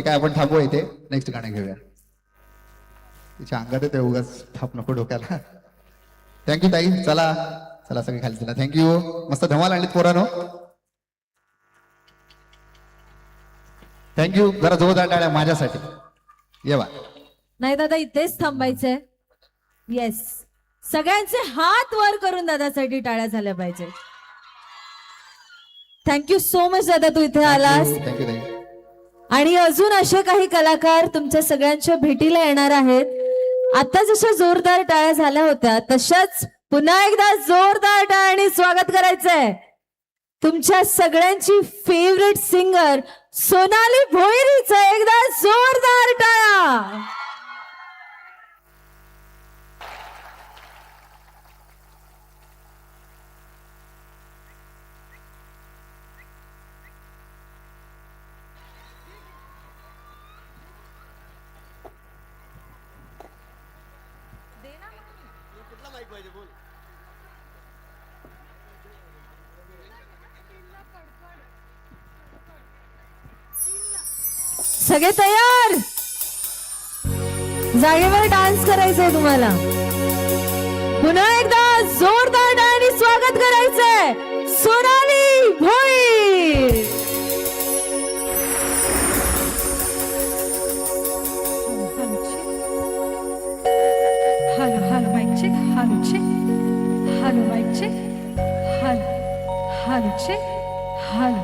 ठीक आहे, आपण थांबू इथे, नेक्स्ट गाणं घेऊया. तिच्या अंगात येते उगाच थाप नको डोक्याला. थँक्यू ताई. चला चला सगळे खाली चला. थँक्यू. मस्त धमाल आणलीत पोरानो. थँक्यू. जरा जोरदार टाळ्या माझ्यासाठी. ये बा. नाही दादा इथेच थांबायचंय. येस, सगळ्यांचे हात वर करून दादासाठी टाळ्या झाल्या पाहिजे. थँक्यू सो मच दादा, तू इथे आलास. थँक्यू ताई. आणि अजून असे काही कलाकार तुमच्या सगळ्यांच्या भेटीला येणार आहेत. आता जशा जोरदार टाळ्या झाल्या होत्या तशाच पुन्हा एकदा जोरदार टाळ्याने स्वागत करायचंय तुमच्या सगळ्यांची फेवरेट सिंगर सोनाली भोईरीचं. एकदा जोरदार टाळ्या. सगळे तयार. जागेवर डान्स करायचंय तुम्हाला. पुन्हा एकदा जोरदार डान्सने स्वागत करायचंय Sonali Bhoir. Hello, hello, mic check, hello, check, hello, mic check, hello, hello, check, hello.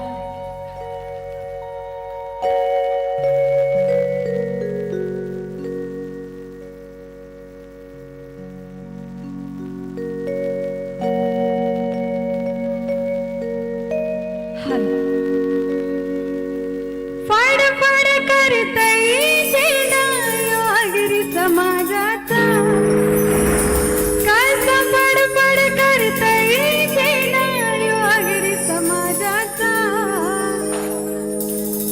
फड फड करतई सेना आगरी समाजाचा. काय फड फड करतई सेना आगरी समाजाचा.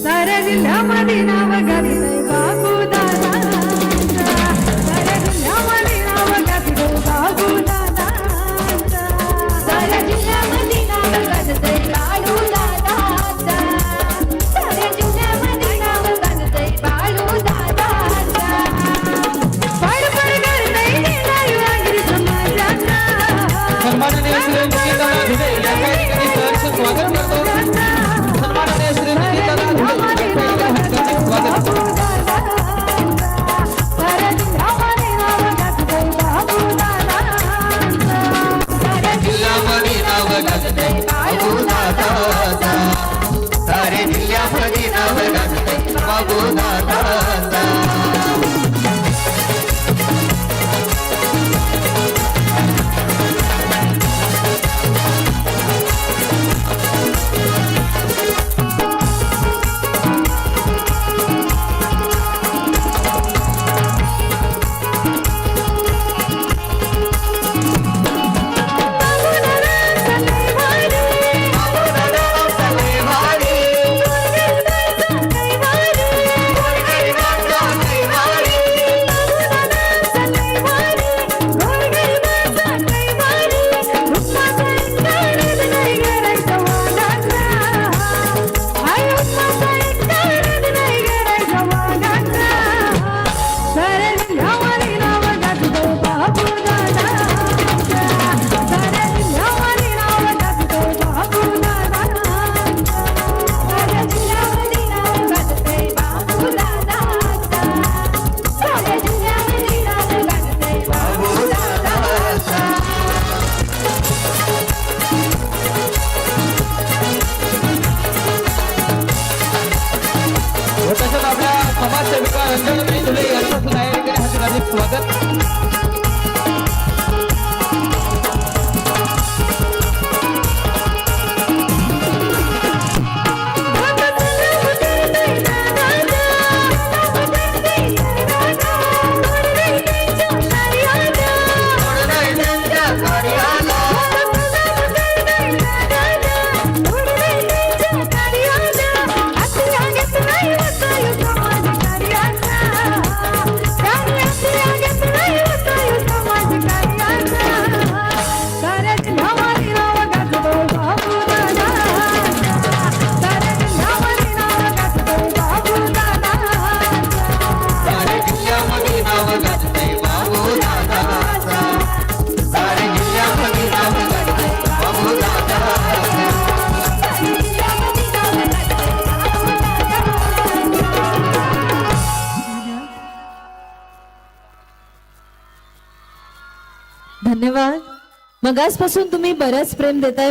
साऱ्या जिल्ह्यामध्ये नाव गाजतंय बाबू दादांचा. साऱ्या जिल्ह्यामध्ये नाव गाजतंय बाबू दादांचा. साऱ्या जिल्ह्यामध्ये नाव गाजतंय लाडू दादांचा. साऱ्या जिल्ह्यामध्ये नाव गाजतंय बाळू दादांचा. फड फड करतंय सेना आगरी समाजाचा. सन्माननीय श्री निकिता भिडे या ठिकाणी सहर्ष स्वागत करतो. सन्माननीय श्री निकिता भिडे या ठिकाणी स्वागत करतो. जिल्ह्यामध्ये नाव गाजतंय बाबू दादाचा. सारे जिल्ह्यामध्ये नाव गाजतंय बाबू दादाचा. तसंच आपल्या समाजसेविका रंजनताई धुले यांचं सुद्धा या ठिकाणी हार्दिक स्वागत. नाही धन्यवाद. मगासपासून तुम्ही बरंच प्रेम देताय.